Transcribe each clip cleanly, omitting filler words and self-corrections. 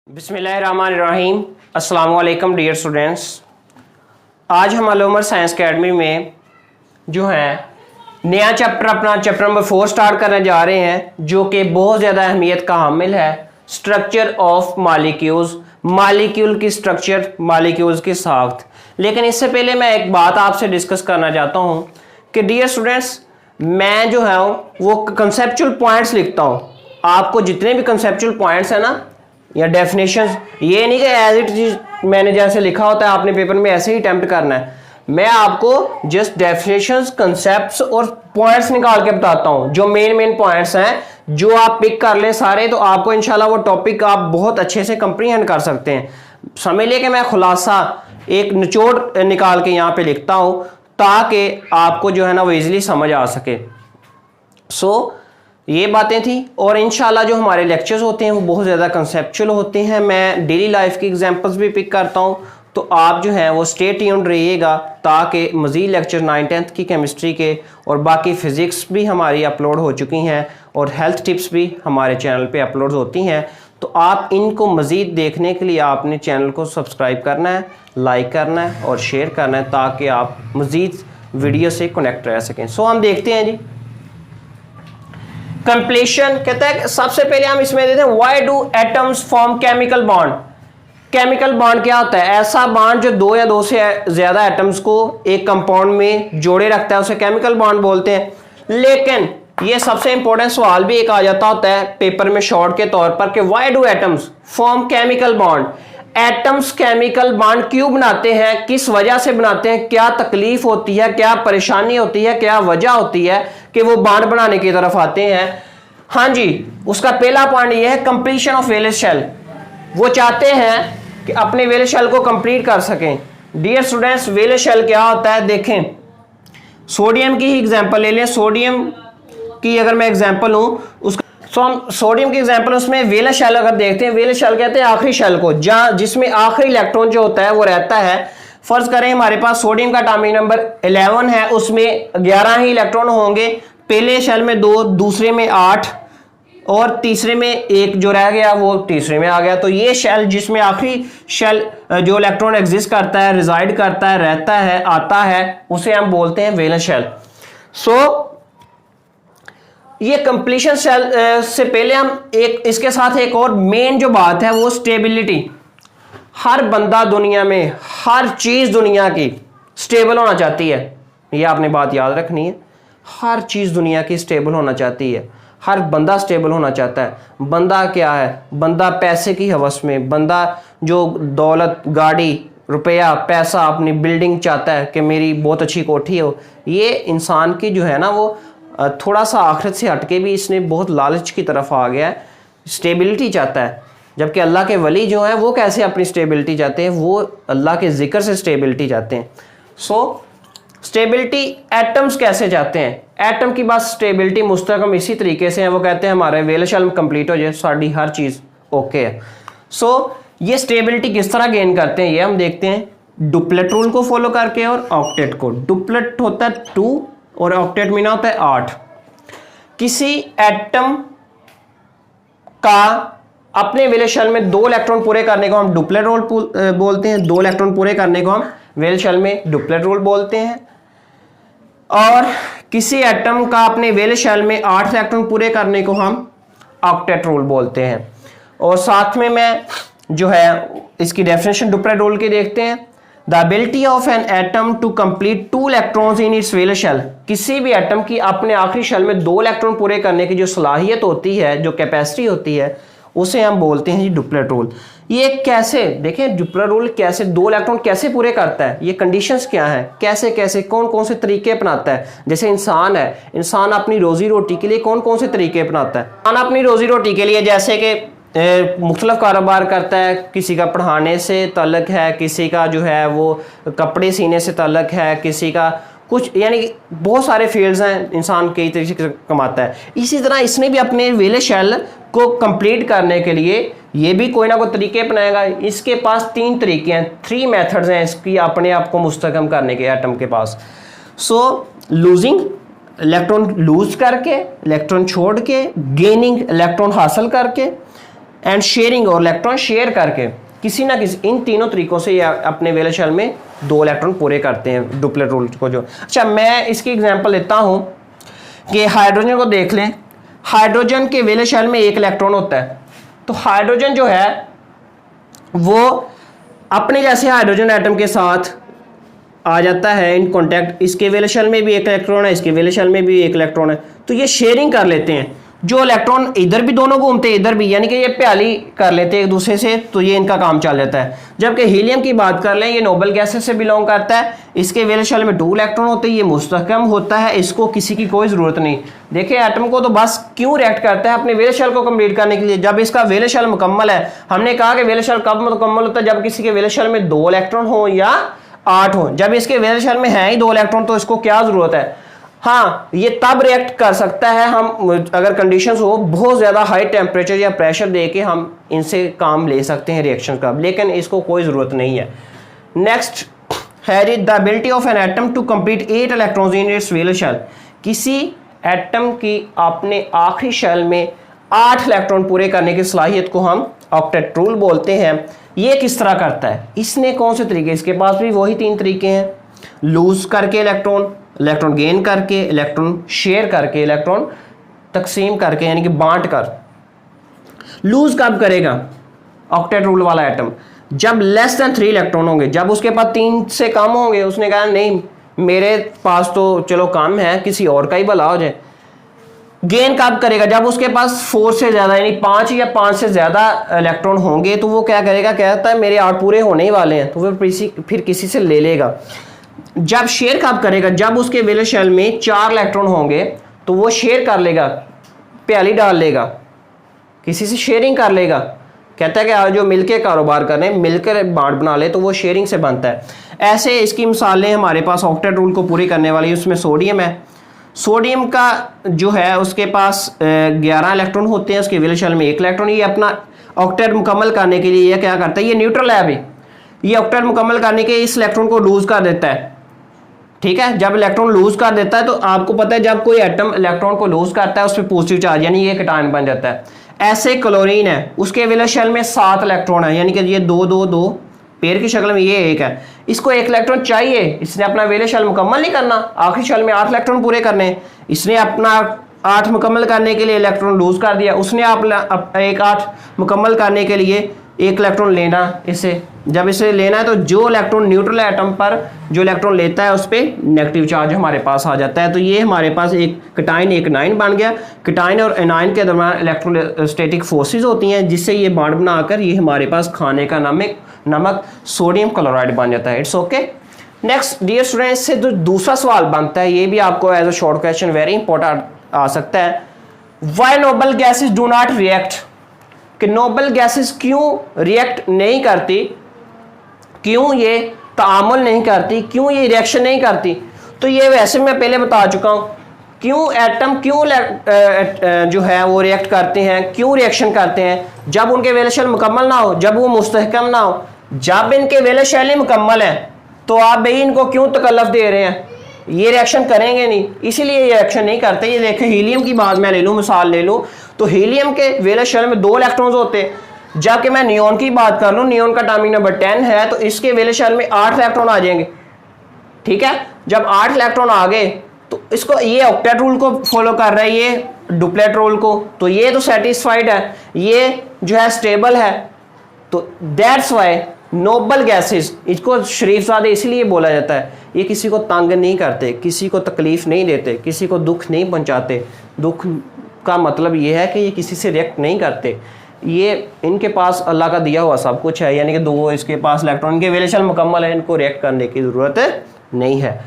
बिस्मिल्लाहिर्रहमानिर्रहीम। अस्सलाम वालेकुम डियर स्टूडेंट्स। आज हम अलउमर साइंस अकेडमी में जो है नया चैप्टर अपना चैप्टर नंबर 4 स्टार्ट करने जा रहे हैं, जो कि बहुत ज़्यादा अहमियत का हामिल है। स्ट्रक्चर ऑफ मालिक्यूल्स, मालिक्यूल की स्ट्रक्चर, मालिक्यूल्स की साख्त। लेकिन इससे पहले मैं एक बात आपसे डिस्कस करना चाहता हूँ कि डियर स्टूडेंट्स, मैं जो है वो कंसेप्चुअल पॉइंट्स लिखता हूँ। आपको जितने भी कंसेप्चुअल पॉइंट्स हैं ना या डेफिनेशंस, ये नहीं कि एज इट इज मैंने जैसे लिखा होता है आपने पेपर में ऐसे ही अटेम्प्ट करना है। मैं आपको जस्ट डेफिनेशंस, कंसेप्ट्स और पॉइंट्स निकाल के बताता हूँ, जो मेन पॉइंट्स हैं। जो आप पिक कर लें सारे, तो आपको इंशाल्लाह वो टॉपिक आप बहुत अच्छे से कंप्रीहेंड कर सकते हैं। समझ लिया कि मैं खुलासा एक निचोड़ निकाल के यहाँ पे लिखता हूँ, ताकि आपको जो है ना वो इजीली समझ आ सके। ये बातें थी। और इंशाल्लाह जो हमारे लेक्चर्स होते हैं वो बहुत ज़्यादा कंसेप्चुअल होते हैं। मैं डेली लाइफ की एग्जांपल्स भी पिक करता हूँ, तो आप जो है वो स्टे ट्यून्ड रहिएगा, ताकि मज़ीद लेक्चर 9th-10th की केमिस्ट्री के और बाकी फ़िज़िक्स भी हमारी अपलोड हो चुकी हैं, और हेल्थ टिप्स भी हमारे चैनल पे अपलोड होती हैं। तो आप इनको मज़ीद देखने के लिए आपने चैनल को सब्सक्राइब करना है, लाइक करना है और शेयर करना है, ताकि आप मज़ीद वीडियो से कनेक्ट रह सकें। हम देखते हैं जी कंप्लीशन। कहता है सबसे पहले हम इसमें देते हैं why do atoms form chemical bond. Chemical bond क्या होता है? ऐसा बॉन्ड जो दो या दो से ज्यादा एटम्स को एक कंपाउंड में जोड़े रखता है, उसे केमिकल बॉन्ड बोलते हैं। लेकिन ये सबसे इंपॉर्टेंट सवाल भी एक आ जाता होता है पेपर में शॉर्ट के तौर पर कि why do atoms form chemical bond. Atoms chemical bond क्यों बनाते हैं, किस वजह से बनाते हैं, क्या तकलीफ होती है, क्या परेशानी होती है, क्या वजह होती है कि वो बॉन्ड बनाने की तरफ आते हैं। हाँ जी, उसका पहला पॉइंट ये है कंप्लीशन ऑफ वेलेंस शेल। वो चाहते हैं कि अपने वेलेंस शेल को कंप्लीट कर सकें। डियर स्टूडेंट्स, वेलेंस शेल क्या होता है? देखें, सोडियम की ही एग्जांपल ले लें। सोडियम की अगर मैं एग्जांपल हूं उसका, हम सोडियम की एग्जांपल, उसमें वेलेंस शेल अगर देखते हैं, वेलेंस शेल कहते हैं आखिरी शेल को, जहां जिसमें आखिरी इलेक्ट्रॉन जो होता है वो रहता है। फर्ज करें हमारे पास सोडियम का एटॉमिक नंबर 11 है, उसमें 11 ही इलेक्ट्रॉन होंगे। पहले शेल में 2, दूसरे में 8 और तीसरे में 1 जो रह गया वो तीसरे में आ गया। तो ये शेल जिसमें आखिरी शेल जो इलेक्ट्रॉन एग्जिस्ट करता है, रिजाइड करता है, रहता है, आता है, उसे हम बोलते हैं वेलेंस शेल। ये कंप्लीशन शेल से पहले हम एक इसके साथ एक और मेन जो बात है वो स्टेबिलिटी। हर बंदा दुनिया में, हर चीज दुनिया की स्टेबल होना चाहती है। ये आपने बात याद रखनी है। हर चीज दुनिया की स्टेबल होना चाहती है, हर बंदा स्टेबल होना चाहता है। बंदा क्या है? बंदा पैसे की हवस में, बंदा जो दौलत, गाड़ी, रुपया, पैसा, अपनी बिल्डिंग चाहता है कि मेरी बहुत अच्छी कोठी हो। ये इंसान की जो है ना वो थोड़ा सा आखिरत से हटके भी इसने बहुत लालच की तरफ आ गया है, स्टेबिलिटी चाहता है। जबकि अल्लाह के वली जो है वो कैसे अपनी स्टेबिलिटी चाहते हैं? वो अल्लाह के जिक्र से स्टेबिलिटी चाहते हैं। स्टेबिलिटी एटम्स कैसे चाहते हैं? एटम की बात स्टेबिलिटी मुस्तकम इसी तरीके से है। वो कहते हैं हमारे वेलेंस शेल कंप्लीट हो जाए, साड़ी हर चीज़ ओके है। ये स्टेबिलिटी किस तरह गेन करते हैं ये हम देखते हैं डुप्लेट रूल को फॉलो करके और ऑक्टेट को। डुप्लेट होता है 2 और ऑक्टेट मीना होता है 8। किसी एटम का अपने वेलेंस शेल में 2 इलेक्ट्रॉन पूरे करने को हम डुप्लेट रूल बोलते हैं। 2 इलेक्ट्रॉन पूरे करने को हम वेलेंस शेल में डुप्लेट रूल बोलते हैं। और किसी एटम का अपने वेलेंस शेल में 8 इलेक्ट्रॉन पूरे करने को हम ऑक्टेट रूल बोलते हैं। और साथ में मैं जो है इसकी डेफिनेशन डुप्लेट रूल की देखते हैं। The ability of an atom to complete 2 electrons in its valence shell. किसी भी एटम की अपने आखिरी शेल में 2 इलेक्ट्रॉन पूरे करने की जो सलाहियत होती है, जो कैपेसिटी होती है, उसे हम बोलते हैं जी डुप्लेट रूल। ये कैसे देखें, डुप्लेट रूल कैसे 2 इलेक्ट्रॉन कैसे पूरे करता है, ये कंडीशंस क्या हैं, कैसे कैसे कौन कौन से तरीके अपनाता है। जैसे इंसान है, इंसान अपनी रोजी रोटी के लिए कौन कौन से तरीके अपनाता है। इंसान अपनी रोजी रोटी के लिए जैसे कि मुख्तलिफ कारोबार करता है। किसी का पढ़ाने से ताल्लुक है, किसी का जो है वो कपड़े सीने से ताल्लुक है, किसी का कुछ, यानी बहुत सारे फील्ड्स हैं, इंसान कई तरीके से कमाता है। इसी तरह इसने भी अपने वेलेंस शेल को कंप्लीट करने के लिए ये भी कोई ना कोई तरीके अपनाएगा। इसके पास 3 तरीके हैं, 3 मेथड्स हैं इसकी अपने आप को मुस्तकम करने के एटम के पास। लूजिंग, इलेक्ट्रॉन लूज करके, इलेक्ट्रॉन छोड़ के, गेनिंग, इलेक्ट्रॉन हासिल करके, एंड शेयरिंग, और इलेक्ट्रॉन शेयर करके किसी ना किसी, इन तीनों तरीकों से ये अपने वेलेस शेल में 2 इलेक्ट्रॉन पूरे करते हैं डुप्लेट रूल को। जो अच्छा मैं इसकी एग्जांपल लेता हूं कि हाइड्रोजन को देख लें। हाइड्रोजन के वेलेस शेल में 1 इलेक्ट्रॉन होता है, तो हाइड्रोजन जो है वो अपने जैसे हाइड्रोजन एटम के साथ आ जाता है इन कांटेक्ट। इसके वेलेस शेल में भी 1 इलेक्ट्रॉन है, इसके वेलेस शेल में भी 1 इलेक्ट्रॉन है, तो ये शेयरिंग कर लेते हैं। जो इलेक्ट्रॉन इधर भी दोनों घूमते हैं इधर भी, यानी कि ये प्याली कर लेते हैं एक दूसरे से, तो ये इनका काम चल जाता है। जबकि हीलियम की बात कर लें, ये नोबल गैसेस से बिलोंग करता है, इसके वेलेस शेल में 2 इलेक्ट्रॉन होते हैं, ये मुस्तहकम होता है, इसको किसी की कोई ज़रूरत नहीं। देखिए एटम को तो बस क्यों रिएक्ट करता है अपने वेलेस शेल को कंप्लीट करने के लिए। जब इसका वेलेस शेल मुकम्मल है, हमने कहा कि वेलेस शेल कब मुकम्मल होता है, जब किसी के वेलेस शेल में 2 इलेक्ट्रॉन हो या 8 हो। जब इसके वेलेस शेल में है ही 2 इलेक्ट्रॉन, तो इसको क्या ज़रूरत है। हाँ, ये तब रिएक्ट कर सकता है हम अगर कंडीशंस हो, बहुत ज़्यादा हाई टेम्परेचर या प्रेशर दे के हम इनसे काम ले सकते हैं रिएक्शन का, लेकिन इसको कोई ज़रूरत नहीं है। नेक्स्ट है the ability of an atom to complete 8 electrons in its valence shell. किसी एटम की अपने आखिरी शेल में 8 इलेक्ट्रॉन पूरे करने की सलाहियत को हम ऑक्टेट रूल बोलते हैं। ये किस तरह करता है, इसने कौन से तरीके, इसके पास भी वही 3 तरीके हैं, लूज करके इलेक्ट्रॉन, इलेक्ट्रॉन गेन करके, इलेक्ट्रॉन शेयर करके, इलेक्ट्रॉन तकसीम करके, यानी कि बांट कर। लूज कब करेगा ऑक्टेट रूल वाला एटम, जब लेस देन 3 इलेक्ट्रॉन होंगे, जब उसके पास 3 से कम होंगे, उसने कहा नहीं मेरे पास तो चलो कम है, किसी और का ही भला हो जाए। गेन कब करेगा, जब उसके पास 4 से ज़्यादा यानी 5 या 5 से ज़्यादा इलेक्ट्रॉन होंगे, तो वो क्या करेगा, कहता है मेरे 8 पूरे होने ही वाले हैं, तो फिर किसी से ले लेगा। जब शेयर कब करेगा, जब उसके वेलेस शेल में 4 इलेक्ट्रॉन होंगे, तो वो शेयर कर लेगा, प्याली डाल लेगा, किसी से शेयरिंग कर लेगा। कहता है कि आज जो मिलके कारोबार करें, मिलकर बांट बना ले, तो वो शेयरिंग से बनता है। ऐसे इसकी मिसालें हमारे पास ऑक्टेट रूल को पूरी करने वाली, उसमें सोडियम है। सोडियम का जो है उसके पास 11 इलेक्ट्रॉन होते हैं, उसके वेलेस शेल में 1 इलेक्ट्रॉन। ये अपना ऑक्टेट मुकम्मल करने के लिए ये क्या करता है, ये न्यूट्रल है अभी, ये ऑक्टेट मुकम्मल करने के इस इलेक्ट्रॉन को लूज कर देता है। ठीक है, जब इलेक्ट्रॉन लूज कर देता है, तो आपको पता है जब कोई एटम इलेक्ट्रॉन को लूज करता है उस पर पॉजिटिव चार्ज यानी ये कैटायन बन जाता है। ऐसे क्लोरीन है, उसके वेलेस शेल में 7 इलेक्ट्रॉन है, यानी कि ये 2 2 2 पेयर की शक्ल में, ये 1 है। इसको 1 इलेक्ट्रॉन चाहिए, इसने अपना वेलेस शेल मुकम्मल नहीं करना, आखिरी शेल में 8 इलेक्ट्रॉन पूरे करने। इसने अपना 8 मुकम्मल करने के लिए इलेक्ट्रॉन लूज कर दिया, उसने एक 8 मुकम्मल करने के लिए 1 इलेक्ट्रॉन लेना इसे। जब इसे लेना है तो जो इलेक्ट्रॉन न्यूट्रल एटम पर जो इलेक्ट्रॉन लेता है उस पर नेगेटिव चार्ज हमारे पास आ जाता है। तो ये हमारे पास एक कैटायन एक एनायन बन गया। कैटायन और एनायन के दरमियान इलेक्ट्रोस्टैटिक फोर्सेस होती हैं, जिससे ये बॉन्ड बनाकर ये हमारे पास खाने का नमक सोडियम क्लोराइड बन जाता है। It's okay. Next dear students, से जो दूसरा सवाल बनता है, ये भी आपको as a short question very important आ सकता है। Why noble gases do not react, कि नोबल गैसेस क्यों रिएक्ट नहीं करती, क्यों ये तामुल नहीं करती, क्यों ये रिएक्शन नहीं करती। तो ये वैसे मैं पहले बता चुका हूँ, क्यों एटम क्यों जो है वो रिएक्ट करते हैं, क्यों रिएक्शन करते हैं। जब उनके वेलेस शेल मुकम्मल ना हो, जब वो मुस्तहकम ना हो, जब इनके वेलेस शेल ही मुकम्मल है, तो आप भाई इनको क्यों तकल्लफ दे रहे हैं, ये रिएक्शन करेंगे नहीं, इसीलिए ये रिएक्शन नहीं करते। ये देखें हीलियम की बात मैं ले लूँ, मिसाल ले लूँ, तो हीलियम के वेलेस शेल में 2 इलेक्ट्रॉन्स होते हैं। जबकि मैं नियोन की बात कर लूँ, नियोन का एटॉमिक नंबर 10 है, तो इसके वेलेस शेल में 8 इलेक्ट्रॉन आ जाएंगे। ठीक है, जब 8 इलेक्ट्रॉन आ गए तो इसको ये ऑक्टेट रूल को फॉलो कर रहा है, ये डुप्लेट रूल को, तो ये तो सेटिस्फाइड है, ये जो है स्टेबल है। तो दैट्स वाई नोबल गैसेस, इसको शरीफजादे इसलिए बोला जाता है, ये किसी को तंग नहीं करते, किसी को तकलीफ नहीं देते, किसी को दुख नहीं पहुंचाते। दुख का मतलब ये है कि ये किसी से रिएक्ट नहीं करते, ये इनके पास अल्लाह का दिया हुआ सब कुछ है, यानी कि 2 इसके पास इलेक्ट्रॉन के वेलेस शेल मुकम्मल है, इनको रिएक्ट करने की ज़रूरत नहीं है।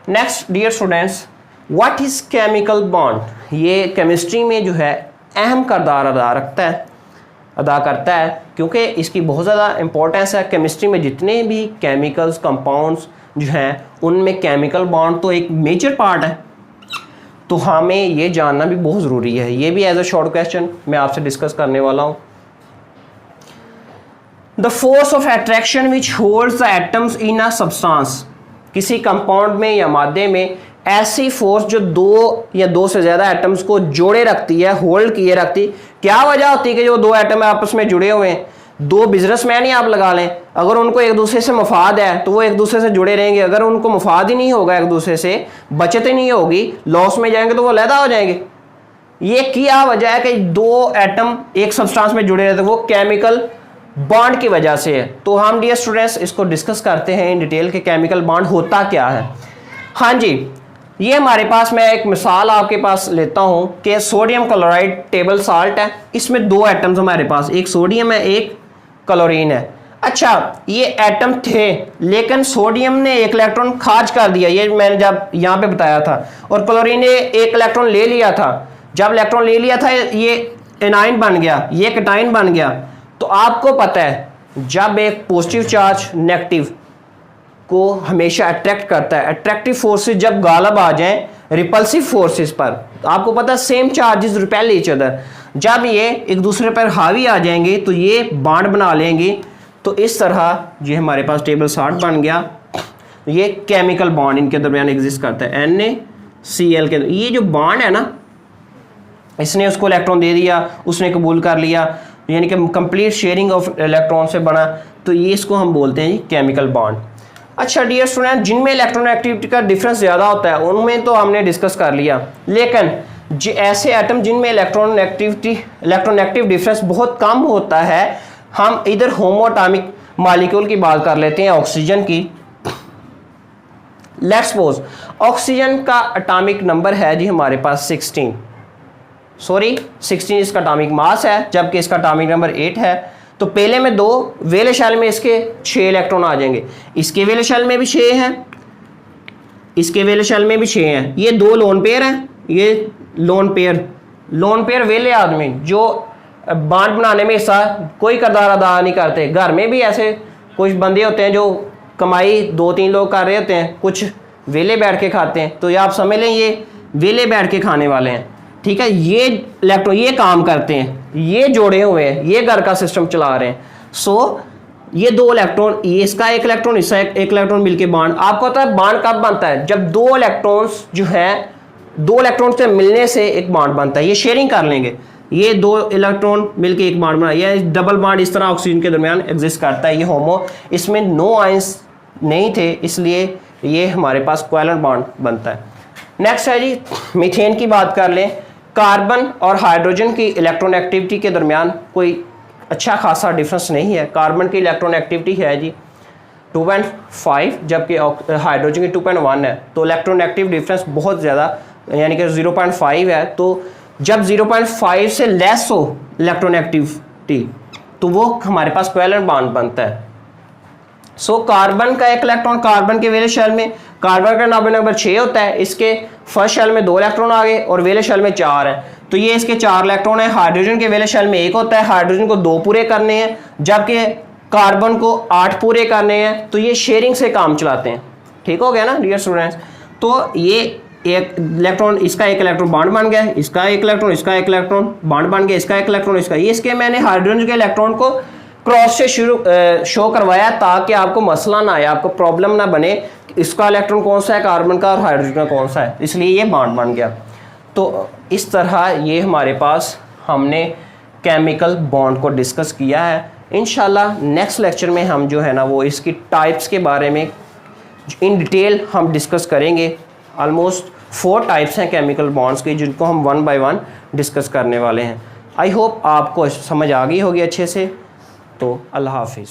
Next dear students, what is chemical bond, ये केमिस्ट्री में जो है अहम किरदार अदा करता है, क्योंकि इसकी बहुत ज़्यादा इंपॉर्टेंस है। केमिस्ट्री में जितने भी केमिकल्स कंपाउंड्स जो हैं, उनमें केमिकल बॉन्ड तो एक मेजर पार्ट है, तो हमें ये जानना भी बहुत ज़रूरी है। ये भी एज अ शॉर्ट क्वेश्चन मैं आपसे डिस्कस करने वाला हूँ। The force of attraction which holds the atoms in a substance, किसी कंपाउंड में या मादे में ऐसी फोर्स जो दो या दो से ज्यादा एटम्स को जोड़े रखती है, होल्ड किए रखती। क्या वजह होती है कि जो दो एटम आपस में जुड़े हुए हैं, दो बिजनेसमैन ही आप लगा लें, अगर उनको एक दूसरे से मफाद है तो वो एक दूसरे से जुड़े रहेंगे। अगर उनको मफाद ही नहीं होगा, एक दूसरे से बचत ही नहीं होगी, लॉस में जाएंगे तो वो अलहदा हो जाएंगे। ये क्या वजह है कि दो एटम एक सब्सटेंस में जुड़े रहते हैं? वो केमिकल बॉन्ड की वजह से है। तो हम डियर स्टूडेंट्स इसको डिस्कस करते हैं इन डिटेल के केमिकल बॉन्ड होता क्या है। हाँ जी, ये हमारे पास, मैं एक मिसाल आपके पास लेता हूं कि सोडियम क्लोराइड टेबल साल्ट है, इसमें दो एटम्स हमारे पास, एक सोडियम है एक क्लोरीन है। अच्छा, ये एटम थे लेकिन सोडियम ने एक इलेक्ट्रॉन खारिज कर दिया, ये मैंने जब यहाँ पे बताया था, और क्लोरीन ने एक इलेक्ट्रॉन ले लिया था। जब इलेक्ट्रॉन ले लिया था ये एनाइन बन गया, ये कैटाइन बन गया। तो आपको पता है जब एक पॉजिटिव चार्ज नेगेटिव को हमेशा अट्रैक्ट करता है, अट्रैक्टिव फोर्सेस जब गालब आ जाएं रिपल्सिव फोर्सेस पर, आपको पता है same charges repel each other, जब ये एक दूसरे पर हावी आ जाएंगे तो ये बॉन्ड बना लेंगे। तो इस तरह ये हमारे पास टेबल साल्ट बन गया। ये केमिकल बॉन्ड इनके दरमियान एग्जिस्ट करता है, NaCl के। ये जो बॉन्ड है ना, इसने उसको इलेक्ट्रॉन दे दिया, उसने कबूल कर लिया, यानी कि कंप्लीट शेयरिंग ऑफ इलेक्ट्रॉन से बना। तो ये इसको हम बोलते हैं केमिकल बॉन्ड। अच्छा डियर स्टूडेंट, जिनमें इलेक्ट्रॉन एक्टिविटी का डिफरेंस ज़्यादा होता है उनमें तो हमने डिस्कस कर लिया, लेकिन ऐसे एटम जिनमें इलेक्ट्रॉन नेगेटिव डिफरेंस बहुत कम होता है, हम इधर होमोएटॉमिक मॉलिक्यूल की बात कर लेते हैं, ऑक्सीजन की। लेट्स सपोज ऑक्सीजन का एटॉमिक नंबर है जी हमारे पास 16 इसका एटॉमिक मास है, जबकि इसका एटॉमिक नंबर 8 है। तो पहले में दो, वेले शेल में इसके 6 इलेक्ट्रॉन आ जाएंगे, इसके वेले शेल में भी 6 हैं, इसके वेले शेल में भी 6 हैं। ये दो लोन पेयर हैं, ये लोन पेयर वेले आदमी जो बॉन्ड बनाने में हिस्सा कोई किरदार अदा नहीं करते। घर में भी ऐसे कुछ बंदे होते हैं जो कमाई 2-3 लोग कर रहे होते हैं, कुछ वेले बैठ के खाते हैं। तो ये आप समझ लें ये वेले बैठ के खाने वाले हैं, ठीक है। ये इलेक्ट्रॉन ये काम करते हैं, ये जोड़े हुए हैं, ये घर का सिस्टम चला रहे हैं। सो ये दो इलेक्ट्रॉन, ये इसका एक इलेक्ट्रॉन, इसका एक इलेक्ट्रॉन मिलके बॉन्ड। आपको पता है बॉन्ड कब बनता है? जब दो इलेक्ट्रॉन्स जो है, दो इलेक्ट्रॉन से मिलने से एक बॉन्ड बनता है। ये शेयरिंग कर लेंगे, ये दो इलेक्ट्रॉन मिलके एक बॉन्ड बना, ये डबल बॉन्ड इस तरह ऑक्सीजन के दरमियान एग्जिस्ट करता है। ये होमो, इसमें नो आयंस नहीं थे, इसलिए ये हमारे पास कोवैलेंट बॉन्ड बनता है। नेक्स्ट है जी मीथेन की बात कर लें। कार्बन और हाइड्रोजन की इलेक्ट्रॉन एक्टिविटी के दरमियान कोई अच्छा खासा डिफरेंस नहीं है। कार्बन की इलेक्ट्रॉन एक्टिविटी है जी 2.5, जबकि हाइड्रोजन की 2.1 है। तो इलेक्ट्रॉन एक्टिव डिफरेंस बहुत ज़्यादा, यानी कि 0.5 है। तो जब 0.5 से लेस हो इलेक्ट्रॉन एक्टिविटी तो वो हमारे पास कोवैलेंट बॉन्ड बनता है। सो कार्बन का एक इलेक्ट्रॉन कार्बन के वेले शेल में, कार्बन का नंबर 6 होता है, इसके फर्स्ट शेल में 2 इलेक्ट्रॉन आ गए और वेले शेल में 4 है, तो ये इसके 4 इलेक्ट्रॉन है। हाइड्रोजन के वेले शेल में 1 होता है, हाइड्रोजन को 2 पूरे करने हैं, जबकि कार्बन को 8 पूरे करने हैं। तो ये शेयरिंग से काम चलाते हैं, ठीक हो गया ना डियर स्टूडेंट्स। तो ये एक इलेक्ट्रॉन, इसका एक इलेक्ट्रॉन बॉन्ड बन गया, इसका एक इलेक्ट्रॉन, इसका एक इलेक्ट्रॉन बॉन्ड बन गया, इसका एक इलेक्ट्रॉन, इसका। ये इसके मैंने हाइड्रोजन के इलेक्ट्रॉन को क्रॉस से शो करवाया ताकि आपको मसला ना आए, आपको प्रॉब्लम ना बने इसका इलेक्ट्रॉन कौन सा है कार्बन का और हाइड्रोजन का कौन सा है, इसलिए ये बॉन्ड बन गया। तो इस तरह ये हमारे पास हमने केमिकल बॉन्ड को डिस्कस किया है। इंशाल्लाह नेक्स्ट लेक्चर में हम जो है ना वो इसकी टाइप्स के बारे में इन डिटेल हम डिस्कस करेंगे। ऑलमोस्ट 4 टाइप्स हैं केमिकल बॉन्ड्स की, जिनको हम 1 बाय 1 डिस्कस करने वाले हैं। आई होप आपको समझ आ गई होगी अच्छे से। तो अल्लाह हाफिज़।